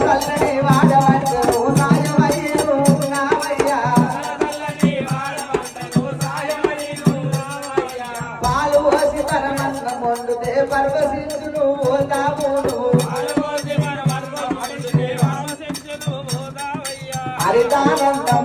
చల్లని వాడవంటూ సాయమయ్యను నావయ్యా పాలు పోసి పరమన్న మొండుతే పర్వశించును తామును హరితానందం